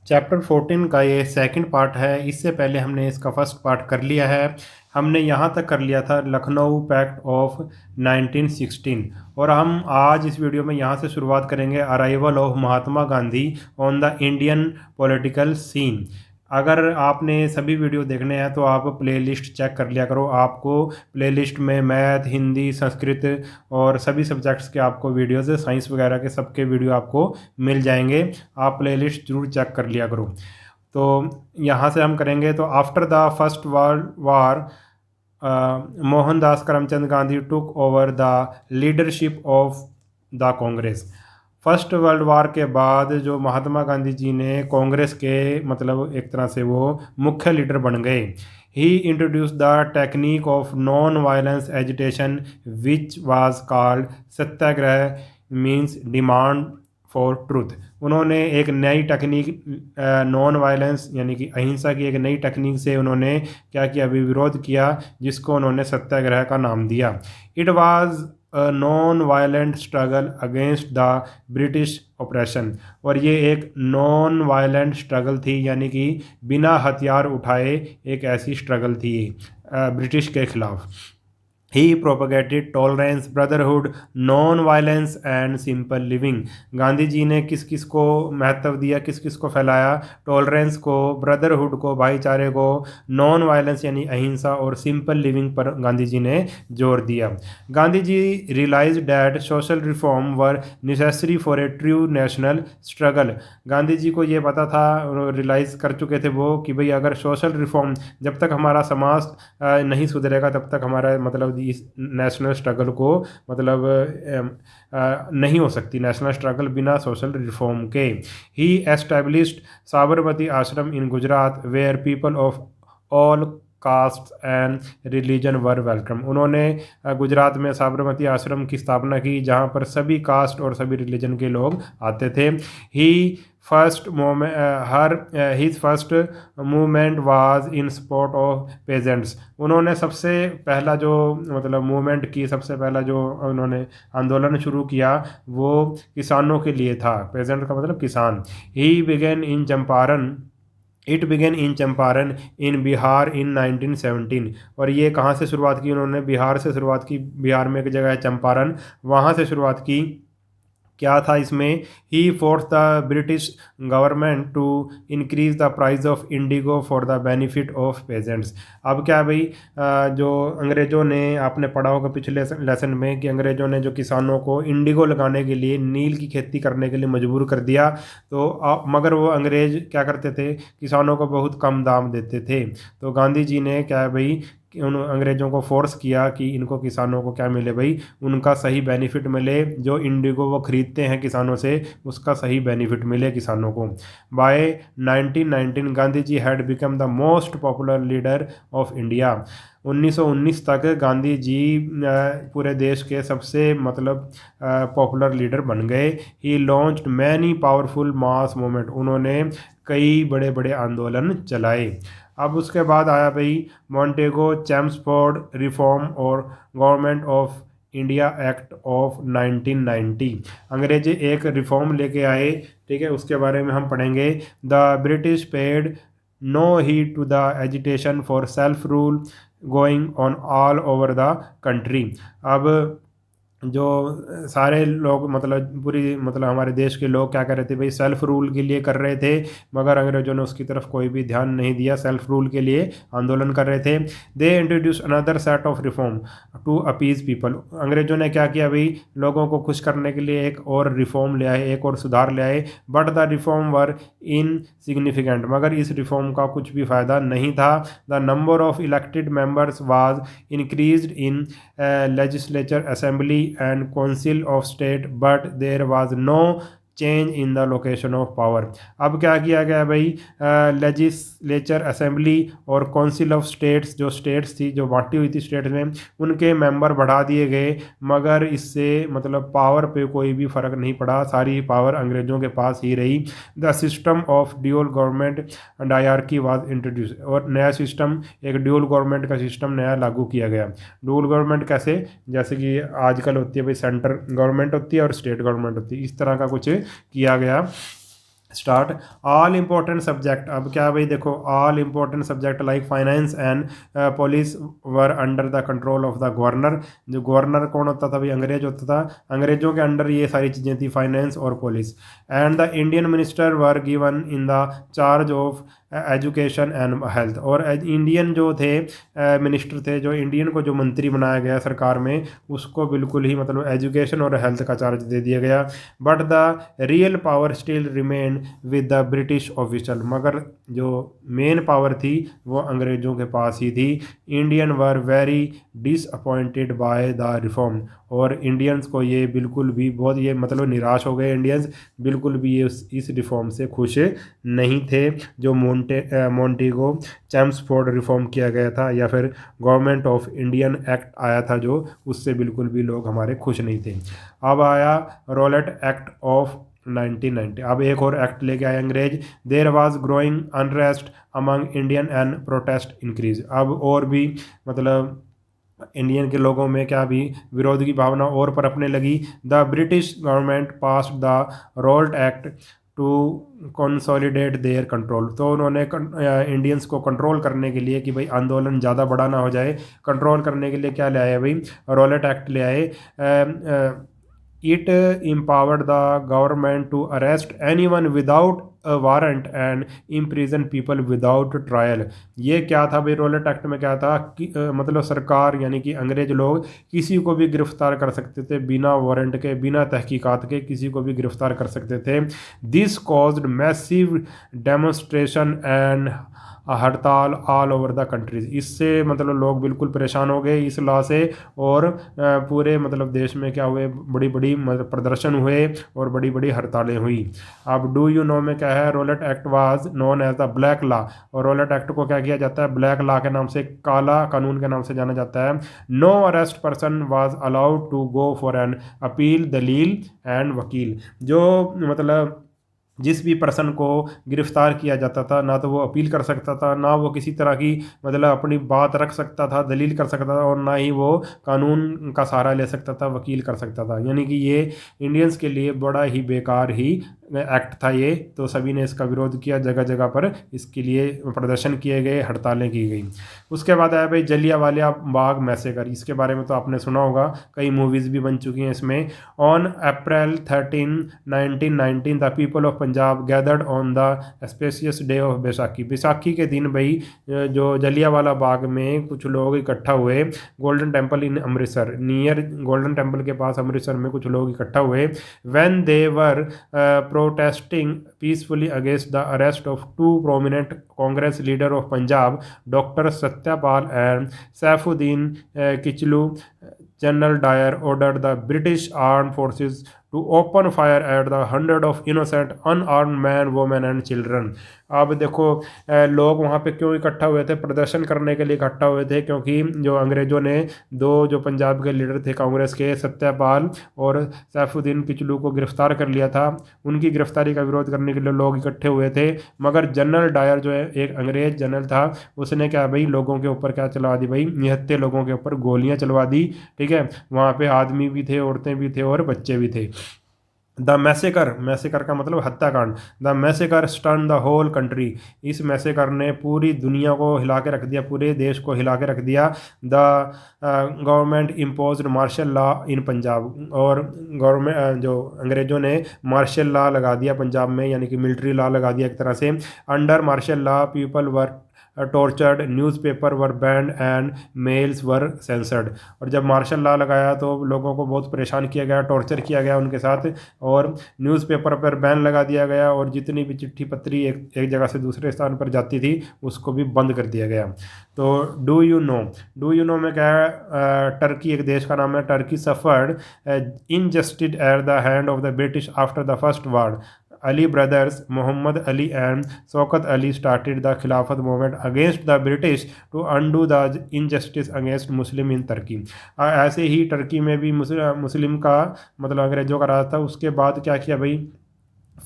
Chapter 14 का ये second part है। इससे पहले हमने इसका फर्स्ट पार्ट कर लिया है। हमने यहाँ तक कर लिया था लखनऊ पैक्ट ऑफ 1916, और हम आज इस वीडियो में यहाँ से शुरुआत करेंगे arrival of Mahatma Gandhi on the Indian political scene. अगर आपने सभी वीडियो देखने हैं तो आप प्लेलिस्ट चेक कर लिया करो। आपको प्लेलिस्ट में मैथ, हिंदी, संस्कृत और सभी सब्जेक्ट्स के आपको वीडियोज़, साइंस वगैरह के सबके वीडियो आपको मिल जाएंगे। आप प्लेलिस्ट जरूर चेक कर लिया करो। तो यहाँ से हम करेंगे। तो after the first world war Mohandas Karamchand Gandhi took over the leadership of the Congress. First world war के बाद जो महात्मा गांधी जी ने कांग्रेस के मतलब एक तरह से वो मुख्य लीडर बन गए। He introduce the technique of non violence agitation which was called satyagraha, means demand for truth. उन्होंने एक नई टेक्निक नॉन वायलेंस यानी कि अहिंसा की एक नई टेक्निक से उन्होंने क्या किया, विरोध किया, जिसको उन्होंने सत्याग्रह का नाम दिया। It was a non violent struggle against the British operation. और ये एक नॉन वायलेंट स्ट्रगल थी, यानी कि बिना हथियार उठाए एक ऐसी स्ट्रगल थी ब्रिटिश के खिलाफ। He propagated tolerance, brotherhood, non violence and simple living. Gandhi ji ने किस किस को महत्व दिया, किस किस को फैलाया? टॉलरेंस को, ब्रदरहुड को, भाईचारे को, नॉन वायलेंस यानी अहिंसा, और सिंपल लिविंग पर गांधी जी ने जोर दिया। Gandhi ji realise that social reform were necessary for a true national struggle. Gandhi ji को ये पता था, रियलाइज़ कर चुके थे वो, कि भाई अगर सोशल रिफॉर्म, जब तक हमारा समाज नहीं सुधरेगा तब तक हमारा मतलब इस नेशनल स्ट्रगल को मतलब नहीं हो सकती नेशनल स्ट्रगल बिना सोशल रिफॉर्म के। He established Sabarmati ashram in Gujarat where people of all caste and religion were welcome. उन्होंने गुजरात में साबरमती आश्रम की स्थापना की, जहाँ पर सभी कास्ट और सभी रिलीजन के लोग आते थे। He first moment her his first movement was in support of peasants. उन्होंने सबसे पहला जो मतलब मूवमेंट की, सबसे पहला जो उन्होंने आंदोलन शुरू किया वो किसानों के लिए था। पेजेंट का मतलब किसान। He began in Champaran, it began in Champaran in Bihar in 1917। और ये कहाँ से शुरुआत की? उन्होंने बिहार से शुरुआत की। बिहार में एक जगह है चंपारण, वहाँ से शुरुआत की। क्या था इसमें? He force the British government to increase the price of indigo for the benefit of peasants. अब क्या भाई, जो अंग्रेज़ों ने, आपने पढ़ा होगा पिछले लेसन में कि अंग्रेज़ों ने जो किसानों को इंडिगो लगाने के लिए, नील की खेती करने के लिए मजबूर कर दिया। तो मगर वो अंग्रेज़ क्या करते थे, किसानों को बहुत कम दाम देते थे। तो गांधी जी ने क्या है भाई, कि उन अंग्रेज़ों को फोर्स किया कि इनको किसानों को क्या मिले भाई, उनका सही बेनिफिट मिले, जो इंडिगो वो खरीदते हैं किसानों से उसका सही बेनिफिट मिले किसानों को। By 1919 Gandhi ji had become the most popular leader of India. 1919 तक गांधी जी पूरे देश के सबसे मतलब पॉपुलर लीडर बन गए। He launched many powerful mass movement. उन्होंने कई बड़े बड़े आंदोलन चलाए। अब उसके बाद आया भाई मॉन्टेगो चैम्सफोर्ड रिफॉर्म और government of India act of 1990। अंग्रेज एक रिफॉर्म लेके आए, ठीक है, उसके बारे में हम पढ़ेंगे। The British paid no heed to the agitation for self rule going on all over the country. अब जो सारे लोग मतलब पूरी मतलब हमारे देश के लोग क्या कर रहे थे भाई, सेल्फ रूल के लिए कर रहे थे, मगर अंग्रेजों ने उसकी तरफ कोई भी ध्यान नहीं दिया। सेल्फ रूल के लिए आंदोलन कर रहे थे। They introduce another set of reform to appease people. अंग्रेजों ने क्या किया भाई, लोगों को खुश करने के लिए एक और रिफॉर्म ले आए, एक और सुधार ले आए। But the reform were in significant, मगर इस रिफॉर्म का कुछ भी फ़ायदा नहीं था। The number of elected members was increased in legislature, assembly and council of state, but there was no change in the location of power. अब क्या किया गया भाई, लेजिस्लेचर, असेंबली और काउंसिल ऑफ स्टेट्स, जो स्टेट्स थी, जो बांटी हुई थी स्टेट्स में, उनके मेंबर बढ़ा दिए गए, मगर इससे मतलब पावर पे कोई भी फ़र्क नहीं पड़ा। सारी पावर अंग्रेज़ों के पास ही रही। The system of dual government dyarchy was introduce. और नया सिस्टम, एक ड्यूअल गवर्नमेंट का सिस्टम नया लागू किया गया। ड्यूअल गवर्नमेंट कैसे? जैसे कि आजकल होती है भाई, सेंटर गवर्नमेंट होती है और स्टेट गवर्नमेंट होती है, इस तरह का कुछ किया गया। Start all important subject. अब क्या भाई देखो, all important subject like finance and police were under the control of the governor. जो गवर्नर कौन होता था भाई, अंग्रेज होता था, अंग्रेजों के अंडर ये सारी चीज़ें थी, फाइनेंस और police. And the Indian minister were given in the charge of education and health. और इंडियन जो थे मिनिस्टर थे, जो इंडियन को जो मंत्री बनाया गया सरकार में, उसको बिल्कुल ही मतलब एजुकेशन और हेल्थ का चार्ज दे दिया गया। But the real power still remain with the British official. मगर जो मेन पावर थी वो अंग्रेज़ों के पास ही थी। Indian were very disappointed by the reform. और इंडियंस को ये बिल्कुल भी बहुत ये मतलब निराश हो गए इंडियंस, बिल्कुल भी ये इस रिफॉर्म से खुश नहीं थे जो मोंटेगो चैम्सफोर्ड रिफॉर्म किया गया था, या फिर गवर्नमेंट ऑफ इंडियन एक्ट आया था जो, उससे बिल्कुल भी लोग हमारे खुश नहीं थे। अब आया रॉलेट एक्ट ऑफ 1990। अब एक और एक्ट लेके आए अंग्रेज। There was growing unrest among Indian and protest increase. अब और भी मतलब इंडियन के लोगों में क्या भी विरोध की भावना और पनपने लगी। The British government pass the Rowlatt act to consolidate their control. तो उन्होंने इंडियंस को कंट्रोल करने के लिए कि भाई आंदोलन ज़्यादा बड़ा ना हो जाए, कंट्रोल करने के लिए क्या ले आए भाई, रोलेट एक्ट ले आए। It empowered the government to arrest anyone without a warrant and imprison people without trial। ये क्या था भाई, रोलेट एक्ट में क्या था कि मतलब सरकार यानी कि अंग्रेज लोग किसी को भी गिरफ्तार कर सकते थे, बिना वारंट के, बिना तहकीकात के किसी को भी गिरफ्तार कर सकते थे। This caused massive demonstration and हड़ताल ऑल ओवर द कंट्रीज। इससे मतलब लोग बिल्कुल परेशान हो गए इस लॉ से, और पूरे मतलब देश में क्या हुए, बड़ी बड़ी मतलब प्रदर्शन हुए और बड़ी बड़ी हड़तालें हुई। अब डू यू नो में क्या है, Rowlatt act was known as the black law. और रोलेट एक्ट को क्या किया जाता है, ब्लैक लॉ के नाम से, काला कानून के नाम से जाना जाता है। No arrest person was allowed to go for an appeal दलील एंड वकील। जो मतलब जिस भी पर्सन को गिरफ्तार किया जाता था, ना तो वो अपील कर सकता था, ना वो किसी तरह की मतलब अपनी बात रख सकता था, दलील कर सकता था, और ना ही वो कानून का सहारा ले सकता था, वकील कर सकता था। यानी कि ये इंडियंस के लिए बड़ा ही बेकार ही एक्ट था ये। तो सभी ने इसका विरोध किया, जगह जगह पर इसके लिए प्रदर्शन किए गए, हड़तालें की गई। उसके बाद आया भाई जलियांवाला बाग मैसेकर। इसके बारे में तो आपने सुना होगा, कई मूवीज़ भी बन चुकी हैं इसमें। On April 13 1919 the people of Punjab gathered on the spacious day of Baisakhi. Baisakhi के दिन भाई जो जलियांवाला बाग में कुछ लोग इकट्ठा हुए, golden temple in Amritsar, near golden temple के पास अमृतसर में कुछ लोग इकट्ठा हुए। When they were protesting peacefully against the arrest of two prominent Congress leader of Punjab, Dr. Satyapal and Saifuddin Kichlu, General Dyer ordered the British armed forces to open fire at the hundred of innocent unarmed men, women and children। अब देखो लोग वहाँ पे क्यों इकट्ठा हुए थे, प्रदर्शन करने के लिए इकट्ठा हुए थे, क्योंकि जो अंग्रेज़ों ने दो जो पंजाब के लीडर थे कांग्रेस के, सत्यापाल और सैफुद्दीन किचलू को गिरफ्तार कर लिया था। उनकी गिरफ्तारी का विरोध करने के लिए लोग इकट्ठे हुए थे। मगर जनरल डायर जो है, एक अंग्रेज जनरल था, उसने क्या भाई लोगों के ऊपर क्या चलवा दी भाई, निहत्थे लोगों के ऊपर गोलियां चलवा दी। ठीक है, वहाँ पे आदमी भी थे, औरतें भी थे और बच्चे भी थे। द मैसेकर, मैसेकर का मतलब हत्याकांड। The massacre stun the whole country. इस मैसेकर ने पूरी दुनिया को हिला के रख दिया, पूरे देश को हिला के रख दिया। The government impose martial law in Punjab. और गवर्नमेंट जो अंग्रेज़ों ने मार्शल लॉ लगा दिया पंजाब में, यानी कि मिलिट्री लॉ लगा दिया एक तरह से। Under martial law people were tortured, newspaper were banned and mails were censored. और जब मार्शल लॉ लगाया तो लोगों को बहुत परेशान किया गया, टॉर्चर किया गया उनके साथ, और न्यूज़पेपर पर बैन लगा दिया गया, और जितनी भी चिट्ठी पत्री एक जगह से दूसरे स्थान पर जाती थी उसको भी बंद कर दिया गया। तो डू यू नो में क्या है, टर्की एक देश का नाम है। Turkey suffered injustice at the hand of the British after the first war. Ali brothers Muhammad Ali and Shaukat Ali started the Khilafat movement against the British to undo the injustice against Muslim in Turkey। ऐसे ही Turkey में भी मुस्लिम का मतलब अंग्रेजों का राज था। उसके बाद क्या किया भाई,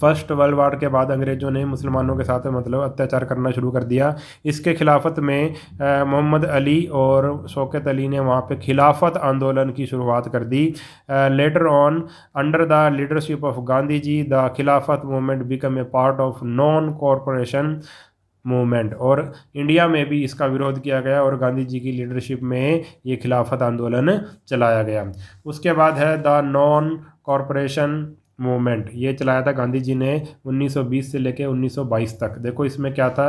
फर्स्ट वर्ल्ड वार के बाद अंग्रेज़ों ने मुसलमानों के साथ मतलब अत्याचार करना शुरू कर दिया। इसके खिलाफत में मोहम्मद अली और शौकत अली ने वहाँ पे खिलाफत आंदोलन की शुरुआत कर दी। Later on under the leadership of Gandhi ji the Khilafat movement become a part of non corporation movement, और इंडिया में भी इसका विरोध किया गया और गांधी जी की लीडरशिप में ये खिलाफत आंदोलन चलाया गया। उसके बाद है द नॉन कॉरपोरेशन मूवमेंट, ये चलाया था गांधी जी ने 1920 से लेकर 1922 तक। देखो इसमें क्या था,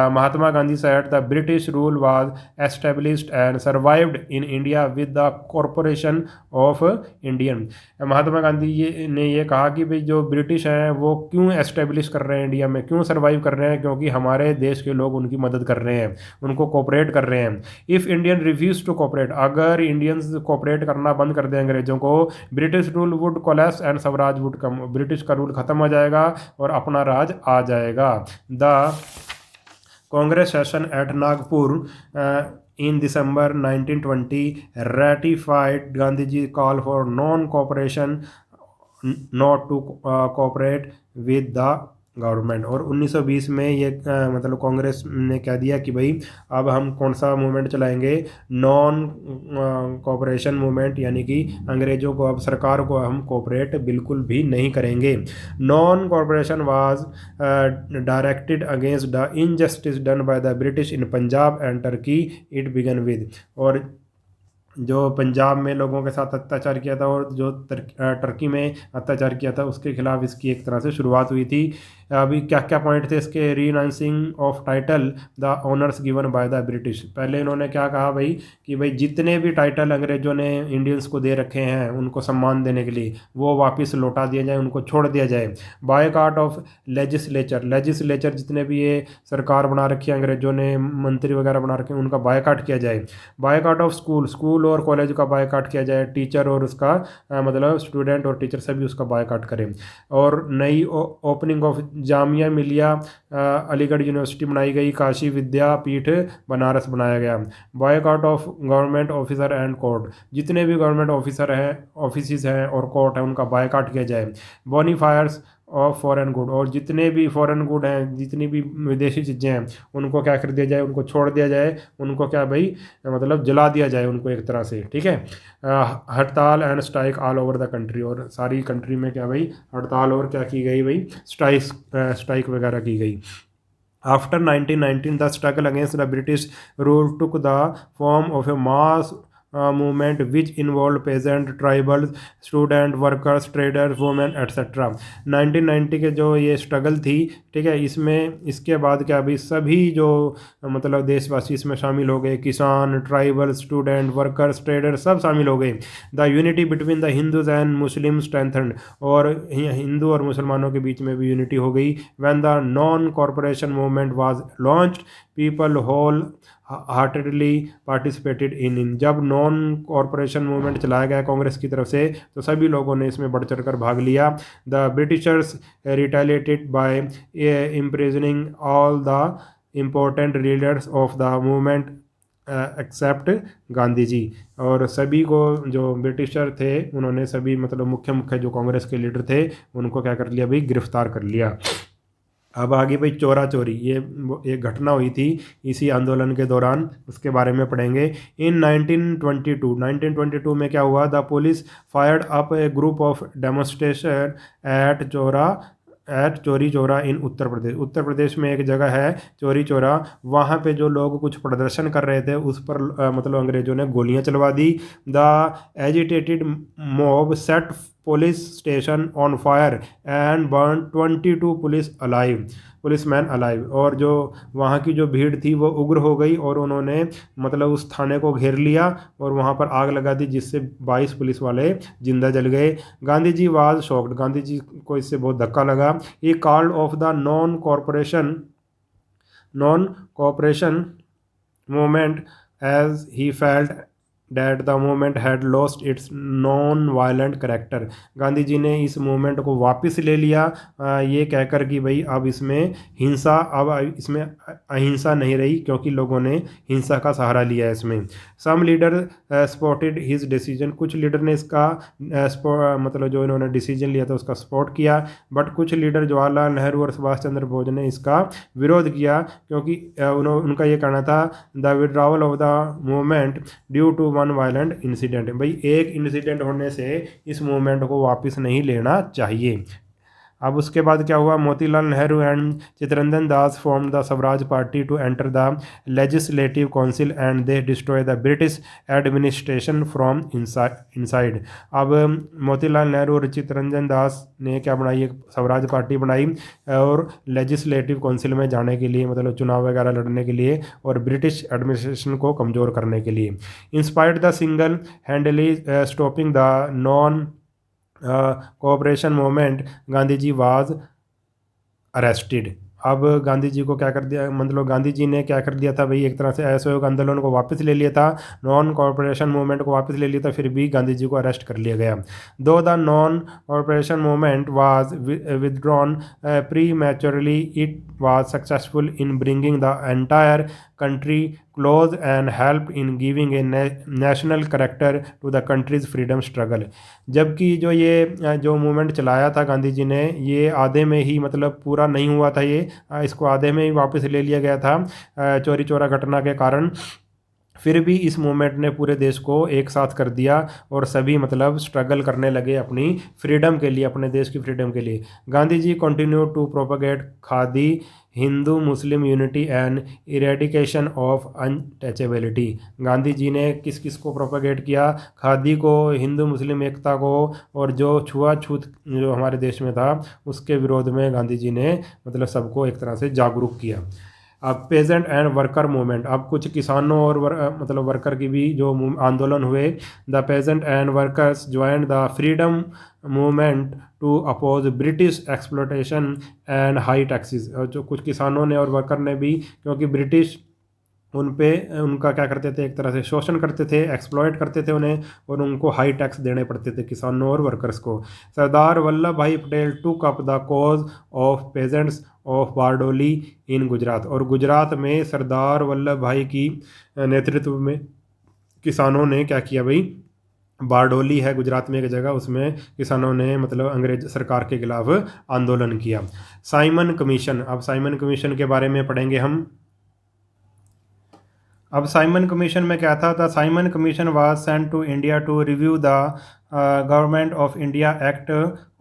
Mahatma Gandhi said the British rule was established and survived in India with the corporation of Indian. Mahatma Gandhi ने ये कहा कि भाई जो ब्रिटिश हैं वो क्यों एस्टेब्लिश कर रहे हैं इंडिया में, क्यों सर्वाइव कर रहे हैं, क्योंकि हमारे देश के लोग उनकी मदद कर रहे हैं, उनको कोऑपरेट कर रहे हैं। If Indian refuse to cooperate, अगर इंडियंस कोऑपरेट करना बंद कर दें अंग्रेजों को, British rule would collapse and swaraj would come, British का रूल खत्म हो जाएगा और अपना राज आ जाएगा। The Congress session at Nagpur in December 1920 ratified Gandhi's call for non-cooperation, not to cooperate with the government. और 1920 में ये मतलब कांग्रेस ने कह दिया कि भाई अब हम कौन सा मूवमेंट चलाएंगे, नॉन कोऑपरेशन मूवमेंट, यानी कि अंग्रेज़ों को अब सरकार को हम कोऑपरेट बिल्कुल भी नहीं करेंगे। Non cooperation was directed against the injustice done by the British in Punjab and Turkey it began with, और जो पंजाब में लोगों के साथ अत्याचार किया था और जो टर्की में अत्याचार किया था उसके खिलाफ इसकी एक तरह से शुरुआत हुई थी। अभी क्या क्या पॉइंट थे इसके, renouncing of title the honours given by the British. पहले इन्होंने क्या कहा भाई कि भाई जितने भी टाइटल अंग्रेज़ों ने इंडियंस को दे रखे हैं उनको सम्मान देने के लिए वो वापस लौटा दिया जाए, उनको छोड़ दिया जाए। बायकॉट ऑफ लेजिस्लेचर, लेजिस्लेचर जितने भी ये सरकार बना रखी है अंग्रेज़ों ने, मंत्री वगैरह बना रखे हैं, उनका बायकॉट किया जाए। बायकॉट ऑफ स्कूल, स्कूल और कॉलेज का बायकॉट किया जाए, टीचर और उसका मतलब स्टूडेंट और टीचर सभी उसका बायकॉट करें। और नई opening of Jamia Millia Aligarh university बनाई गई, काशी विद्यापीठ बनारस बनाया गया। Boycott of government officer and court, जितने भी गवर्नमेंट ऑफिसर हैं, ऑफिस हैं और कोर्ट हैं उनका बायकॉट किया जाए। बोनीफायर्स ऑफ फॉरेन गुड, और जितने भी फॉरेन गुड हैं, जितनी भी विदेशी चीज़ें हैं उनको क्या कर दिया जाए, उनको छोड़ दिया जाए, उनको क्या भाई मतलब जला दिया जाए उनको एक तरह से, ठीक है। हड़ताल and strike all over the country, और सारी कंट्री में क्या भाई हड़ताल और क्या की गई भाई स्ट्राइक वगैरह की गई। After 1919 the struggle against the British rule took the form of a mass movement which involve peasant, tribal, student, workers, traders, women etcetera. 1990 के जो ये स्ट्रगल थी, ठीक है, इसमें इसके बाद क्या अभी सभी जो मतलब देशवासी इसमें शामिल हो गए, किसान, ट्राइबल, स्टूडेंट, वर्कर्स, ट्रेडर सब शामिल हो गए। The unity between the Hindus and Muslim strengthened, और हिंदू और मुसलमानों के बीच में भी यूनिटी हो गई। When the non corporation movement was launched people wholeheartedly participated in, जब नॉन कॉरपोरेशन मूवमेंट चलाया गया कांग्रेस की तरफ से तो सभी लोगों ने इसमें बढ़ चढ़ कर भाग लिया। The Britishers retaliated by imprisoning all the important leaders of the movement except Gandhi ji, और सभी को जो ब्रिटिशर थे उन्होंने सभी मतलब मुख्य मुख्य जो कांग्रेस के लीडर थे उनको क्या कर लिया भाई, गिरफ्तार कर लिया। अब आगे भाई चोरा चोरी, ये एक घटना हुई थी इसी आंदोलन के दौरान, उसके बारे में पढ़ेंगे। इन 1922 में क्या हुआ, the police fired up a group of demonstration at Chauri Chaura इन उत्तर प्रदेश। उत्तर प्रदेश में एक जगह है चोरी चौरा, वहाँ पे जो लोग कुछ प्रदर्शन कर रहे थे उस पर मतलब अंग्रेज़ों ने गोलियां चलवा दी। The agitated mob set police station on fire and burn 22 policeman alive, और जो वहाँ की जो भीड़ थी वो उग्र हो गई और उन्होंने मतलब उस थाने को घेर लिया और वहाँ पर आग लगा दी जिससे 22 पुलिस वाले जिंदा जल गए। गांधी जी वाज शॉक्ड, गांधी जी को इससे बहुत धक्का लगा। He called off the non corporation movement as he felt that the movement had lost its non violent character. Gandhi ji ने इस मूवमेंट को वापस ले लिया ये कहकर कि भाई अब इसमें हिंसा, अब इसमें अहिंसा नहीं रही, क्योंकि लोगों ने हिंसा का सहारा लिया है इसमें। सम लीडर सपोर्टेड हिज डिसीजन, कुछ लीडर ने इसका मतलब जो इन्होंने डिसीजन लिया था उसका सपोर्ट किया, बट कुछ लीडर जवाहरलाल नेहरू और सुभाष चंद्र बोस ने इसका विरोध किया, क्योंकि उनका ये कहना था the withdrawal of the movement due to one violent incident, भाई एक इंसिडेंट होने से इस मूवमेंट को वापस नहीं लेना चाहिए। अब उसके बाद क्या हुआ, Motilal Nehru and Chittaranjan Das form the Swaraj party to enter the legislative council and they destroy the British administration from inside. अब मोतीलाल नेहरू और चित्तरंजन दास ने क्या बनाई, एक स्वराज पार्टी बनाई और लेजिस्लेटिव काउंसिल में जाने के लिए, मतलब चुनाव वगैरह लड़ने के लिए और ब्रिटिश एडमिनिस्ट्रेशन को कमज़ोर करने के लिए। Inspired the single handly stopping the non cooperation movement, Gandhi ji was arrested. अब गांधी जी को क्या कर दिया, मतलब गांधी जी ने क्या कर दिया था भाई, एक तरह से असहयोग आंदोलन को वापस ले लिया था, नॉन कॉरपोरेशन मूवमेंट को वापस ले लिया था, फिर भी गांधी जी को अरेस्ट कर लिया गया। Though the non corporation movement was withdrawn prematurely, it was successful in bringing the entire country close and help in giving a national character to the country's freedom struggle. जबकि जो movement चलाया था गांधी जी ने, ये आधे में ही मतलब पूरा नहीं हुआ था, ये इसको आधे में ही वापस ले लिया गया था चोरी चोरा घटना के कारण। फिर भी इस मूवमेंट ने पूरे देश को एक साथ कर दिया और सभी मतलब स्ट्रगल करने लगे अपनी फ्रीडम के लिए, अपने देश की फ्रीडम के लिए। Gandhi ji continue to propagate khadi, Hindu Muslim unity and eradication of untouchability. Gandhi ji ने किस किस को प्रोपेगेट किया, खादी को, हिंदू मुस्लिम एकता को, और जो छुआछूत जो हमारे देश में था उसके विरोध में गांधी जी ने मतलब सबको एक तरह से जागरूक किया। अब पेजेंट एंड वर्कर मूवमेंट, अब कुछ किसानों और मतलब वर्कर की भी जो आंदोलन हुए। The peasant and workers joined the freedom movement to oppose British exploitation and high taxes. और जो कुछ किसानों ने और वर्कर ने भी, क्योंकि ब्रिटिश उन पे उनका क्या करते थे, एक तरह से शोषण करते थे, एक्सप्लॉयट करते थे उन्हें, और उनको हाई टैक्स देने पड़ते थे किसानों और वर्कर्स को। Sardar Vallabh Bhai Patel took up the cause of peasants of Bardoli in Gujarat. और गुजरात में सरदार वल्लभ भाई की नेतृत्व में किसानों ने क्या किया भाई, बारडोली है गुजरात में एक जगह, उसमें किसानों ने मतलब अंग्रेज सरकार के खिलाफ आंदोलन किया। साइमन कमीशन, अब साइमन कमीशन के बारे में पढ़ेंगे हम। अब साइमन कमीशन में क्या था, the Simon commission was sent to India to review the government of India act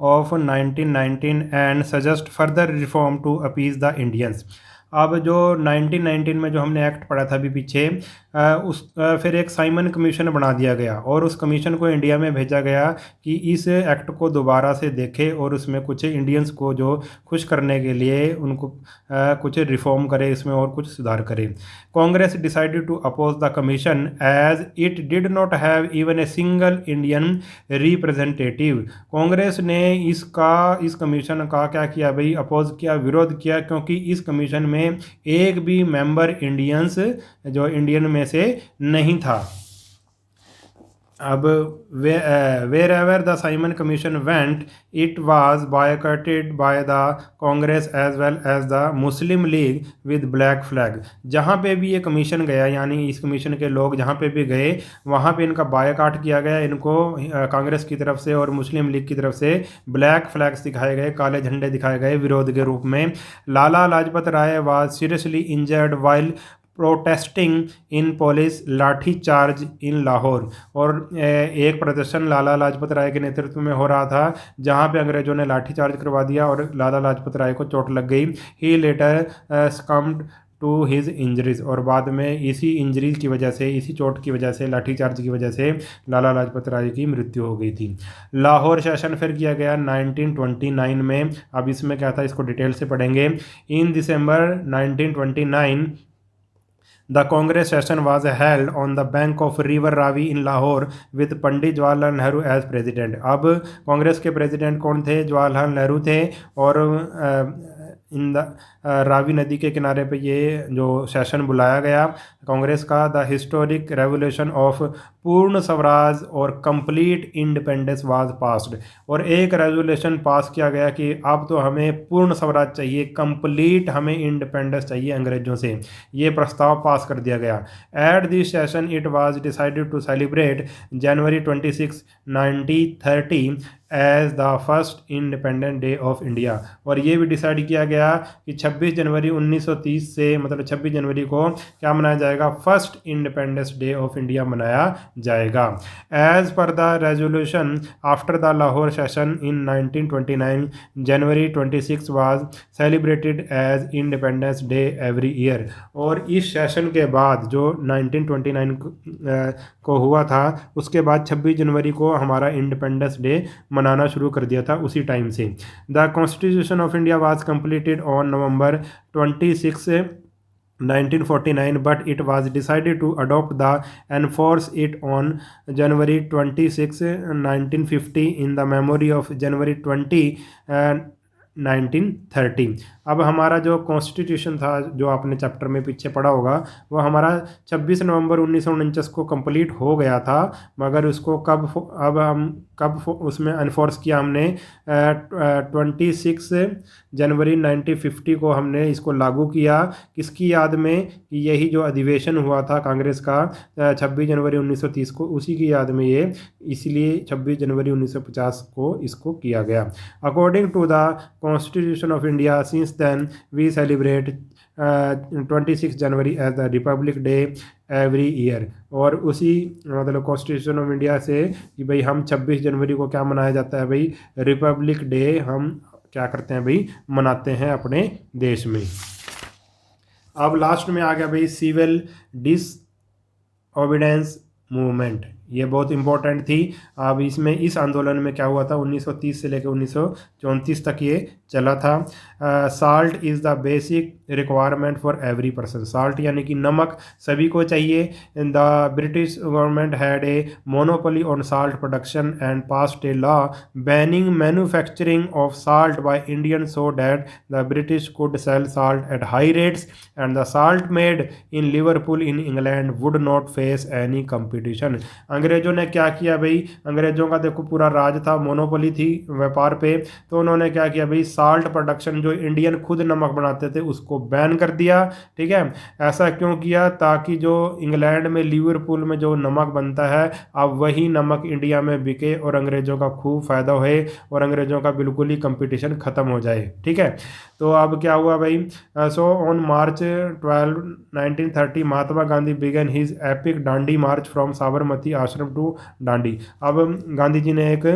of 1919 and suggest further reform to appease the Indians. अब जो 1919 में जो हमने एक्ट पढ़ा था अभी पीछे, फिर एक साइमन कमीशन बना दिया गया और उस कमीशन को इंडिया में भेजा गया कि इस एक्ट को दोबारा से देखे और उसमें कुछ इंडियंस को जो खुश करने के लिए उनको कुछ रिफॉर्म करे, इसमें और कुछ सुधार करे। Congress decided to oppose the commission as it did not have even a single Indian representative. Congress ने इस कमीशन का क्या किया भाई, अपोज किया, विरोध किया, क्योंकि इस कमीशन में एक भी मेंबर इंडियंस जो इंडियन में से नहीं था। अब wherever the Simon commission went it was boycotted by the Congress as well as the Muslim League with black flag. जहाँ पे भी ये कमीशन गया, यानी इस कमीशन के लोग जहाँ पे भी गए वहाँ पे इनका बायकॉट किया गया, इनको कांग्रेस की तरफ से और मुस्लिम लीग की तरफ से ब्लैक फ्लैग्स दिखाए गए, काले झंडे दिखाए गए विरोध के रूप में। Lala Lajpat Rai was seriously injured while protesting in police lathi charge in Lahore. और एक प्रदर्शन लाला लाजपत राय के नेतृत्व में हो रहा था जहां पे अंग्रेजों ने लाठी चार्ज करवा दिया और लाला लाजपत राय को चोट लग गई। He later succumbed to his injuries, और बाद में इसी इंजरीज की वजह से, इसी चोट की वजह से, लाठी चार्ज की वजह से लाला लाजपत राय की मृत्यु हो गई थी। लाहौर सेशन फिर किया गया 1929 में। अब इसमें क्या था इसको डिटेल से पढ़ेंगे। इन दिसंबर 1929 The Congress session was held on the bank of River Ravi in Lahore with Pandit Jawaharlal Nehru as president. अब कांग्रेस के प्रेसिडेंट कौन थे, जवाहरलाल नेहरू थे, और इन द रावी नदी के किनारे पे ये जो सेशन बुलाया गया कांग्रेस का, द हिस्टोरिक रेवोल्यूशन ऑफ पूर्ण स्वराज और कंप्लीट इंडिपेंडेंस वाज पास्ड। और एक रेजोल्यूशन पास किया गया कि अब तो हमें पूर्ण स्वराज चाहिए, कंप्लीट हमें इंडिपेंडेंस चाहिए अंग्रेजों से, ये प्रस्ताव पास कर दिया गया। At this session it was decided to celebrate January 26, 1930 as the first independent day of India. और ये भी डिसाइड किया गया कि 26 जनवरी 1930 से, मतलब 26 जनवरी को क्या मनाया जाएगा, first independence day of India मनाया जाएगा। As per the resolution after the Lahore session in 1929 January 26 was celebrated as independence day every year. और इस सेशन के बाद जो 1929 को हुआ था, उसके बाद 26 जनवरी को हमारा इंडिपेंडेंस डे मनाना शुरू कर दिया था उसी टाइम से। The constitution of India was completed on November 26 1949 but it was decided to adopt the enforce it on January 26 1950 in the memory of January 20 1930। अब हमारा जो कॉन्स्टिट्यूशन था, जो आपने चैप्टर में पीछे पढ़ा होगा, वो हमारा 26 नवंबर 1949 को कंप्लीट हो गया था, मगर उसको कब उसमें एनफोर्स किया हमने 26 जनवरी 1950 को हमने इसको लागू किया। किसकी याद में, कि यही जो अधिवेशन हुआ था कांग्रेस का 26 जनवरी 1930 को, उसी की याद में ये, इसलिए 26 जनवरी 1950 को इसको किया गया। According to the constitution of India since then we celebrate 26 January as the republic day every year. और उसी मतलब कॉन्स्टिट्यूशन ऑफ इंडिया से कि भाई हम 26 जनवरी को क्या मनाया जाता है भाई, रिपब्लिक डे हम क्या करते हैं भाई, मनाते हैं अपने देश में। अब लास्ट में आ गया भाई सिविल डिसओबीडेंस मूवमेंट, ये बहुत इंपॉर्टेंट थी। अब इसमें इस आंदोलन में क्या हुआ था, 1930 से लेकर 1934 तक ये चला था। Salt is the basic requirement for every person. Salt यानी कि नमक सभी को चाहिए। The British government had a monopoly on salt production and passed a law banning manufacturing of salt by Indian so that the British could sell salt at high rates and the salt made in Liverpool in England would not face any competition. अंग्रेजों ने क्या किया भाई, अंग्रेजों का देखो पूरा राज था, मोनोपोली थी व्यापार पे, तो उन्होंने क्या किया भाई, साल्ट प्रोडक्शन जो इंडियन खुद नमक बनाते थे उसको बैन कर दिया। ठीक है, ऐसा क्यों किया, ताकि जो इंग्लैंड में लिवरपूल में जो नमक बनता है अब वही नमक इंडिया में बिके और अंग्रेजों का खूब फायदा होए और अंग्रेजों का बिल्कुल ही कंपटीशन खत्म हो जाए। ठीक है, तो अब क्या हुआ भाई, so on March 12 1930 Mahatma Gandhi began his epic Dandi march from Sabarmati Ashram to डांडी। अब गांधी जी ने एक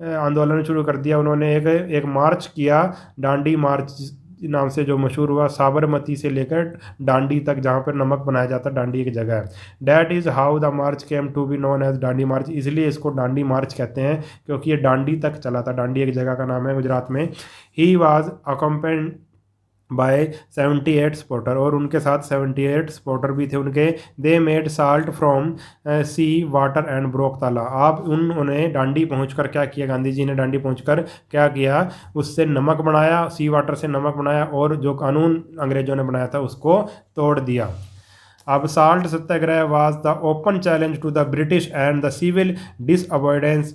आंदोलन शुरू कर दिया, उन्होंने एक मार्च किया, डांडी मार्च नाम से जो मशहूर हुआ, साबरमती से लेकर डांडी तक, जहाँ पर नमक बनाया जाता है, डांडी एक जगह है। That is how the march came to be known as Dandi march, इसलिए इसको डांडी मार्च कहते हैं क्योंकि ये डांडी तक चला था। डांडी एक जगह का नाम है गुजरात में। He was accompanied by 78 supporter, और उनके साथ 78 स्पोर्टर भी थे उनके। They made salt from sea water and broke ताला। आप उन्होंने डांडी पहुंचकर क्या किया, गांधी जी ने डांडी पहुंचकर क्या किया, उससे नमक बनाया, सी वाटर से नमक बनाया और जो कानून अंग्रेजों ने बनाया था उसको तोड़ दिया। अब salt satyagraha was the open challenge to the British and the civil disobedience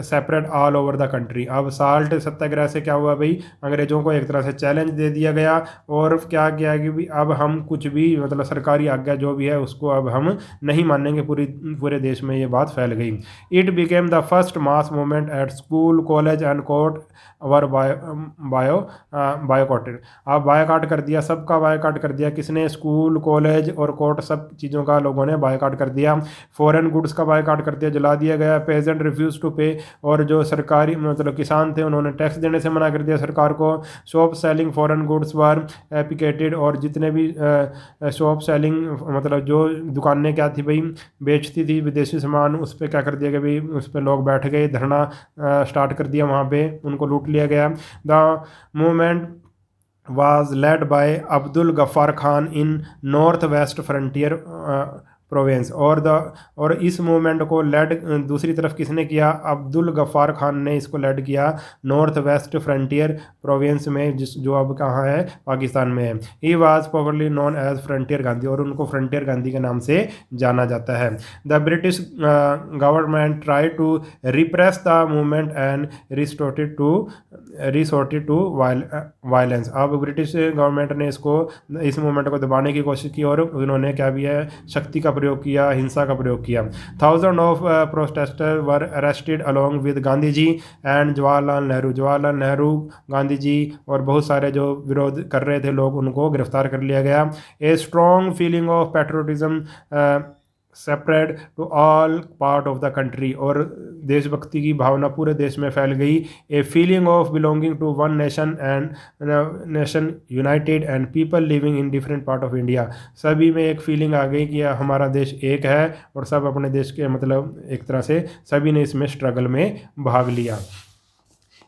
separate all over the country. अब साल्ट सत्याग्रह से क्या हुआ भाई, अंग्रेजों को एक तरह से चैलेंज दे दिया गया और क्या किया कि भी अब हम कुछ भी मतलब सरकारी आज्ञा जो भी है उसको अब हम नहीं मानेंगे, पूरे देश में ये बात फैल गई। It became the first mass movement at school college and court were boycotted. अब बायकॉट कर दिया, सबका बायकॉट कर दिया। किसने, स्कूल कॉलेज और कोर्ट, सब चीज़ों का लोगों ने बायकॉट कर दिया। फॉरेन गुड्स का बायकॉट कर दिया, जला दिया गया। पेजेंट रिफ्यूज टू पे, और जो सरकारी मतलब किसान थे उन्होंने टैक्स देने से मना कर दिया सरकार को। Shop selling foreign goods were picketed, और जितने भी शॉप सेलिंग मतलब जो दुकानें क्या थी भाई बेचती थी विदेशी सामान, उस पर क्या कर दिया गया भाई, उस पर लोग बैठ गए, धरना स्टार्ट कर दिया, वहाँ पे उनको लूट लिया गया। The movement was led by Abdul Gaffar Khan in north west frontier province. और इस मूवमेंट को लेड दूसरी तरफ किसने किया? अब्दुल गफ्फार खान ने इसको लेड किया नॉर्थ वेस्ट फ्रंटियर प्रोविंस में, जो अब कहाँ है? पाकिस्तान में है। He was popularly known as frontier Gandhi, और उनको फ्रंटियर गांधी के नाम से जाना जाता है। The British government try to repress the movement and resorted to violence. अब ब्रिटिश गवर्नमेंट ने इस मूवमेंट को दबाने की कोशिश की और उन्होंने क्या भी है? शक्ति का प्रयोग किया, हिंसा का प्रयोग किया। Thousand of protester were arrested along with Gandhi ji and Jawaharlal Nehru, Gandhi ji और बहुत सारे जो विरोध कर रहे थे लोग, उनको गिरफ्तार कर लिया गया। A strong feeling of patriotism separate to all part of the country, और देशभक्ति की भावना पूरे देश में फैल गई। A feeling of belonging to one nation and nation united and people living in different part of India, सभी में एक फीलिंग आ गई कि हमारा देश एक है और सब अपने देश के मतलब एक तरह से सभी ने इसमें स्ट्रगल में भाग लिया।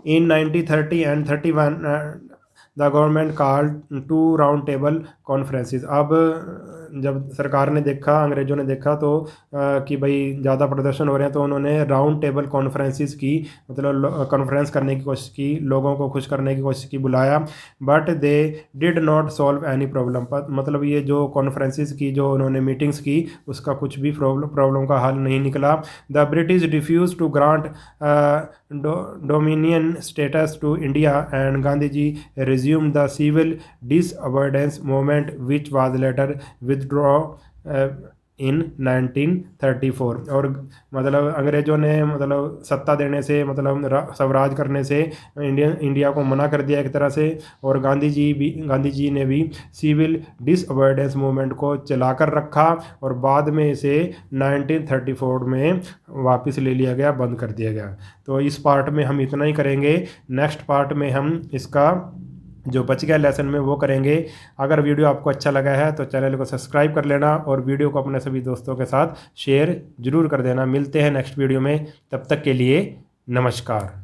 इन 1930 and 31 the government called 2 round table conferences. अब जब सरकार ने देखा, अंग्रेज़ों ने देखा तो कि भाई ज़्यादा प्रदर्शन हो रहे हैं, तो उन्होंने राउंड टेबल कॉन्फ्रेंसेस की, मतलब कॉन्फ्रेंस करने की कोशिश की, लोगों को खुश करने की कोशिश की, बुलाया। But they did not solve any problem, मतलब ये जो कॉन्फ्रेंसेस की, जो उन्होंने मीटिंग्स की, उसका कुछ भी प्रॉब्लम का हल नहीं निकला। The British refuse to grant dominion status to India and Gandhi ji resumed the civil disobedience movement which was later withdraw in 1934। और मतलब अंग्रेज़ों ने मतलब सत्ता देने से, मतलब स्वराज करने से इंडिया को मना कर दिया एक तरह से, और गांधी जी ने भी सिविल डिसओबीडियंस मूवमेंट को चलाकर रखा और बाद में इसे 1934 में वापस ले लिया गया, बंद कर दिया गया। तो इस पार्ट में हम इतना ही करेंगे। नेक्स्ट पार्ट में हम इसका जो बच गया लेसन में वो करेंगे। अगर वीडियो आपको अच्छा लगा है तो चैनल को सब्सक्राइब कर लेना और वीडियो को अपने सभी दोस्तों के साथ शेयर ज़रूर कर देना। मिलते हैं नेक्स्ट वीडियो में, तब तक के लिए नमस्कार।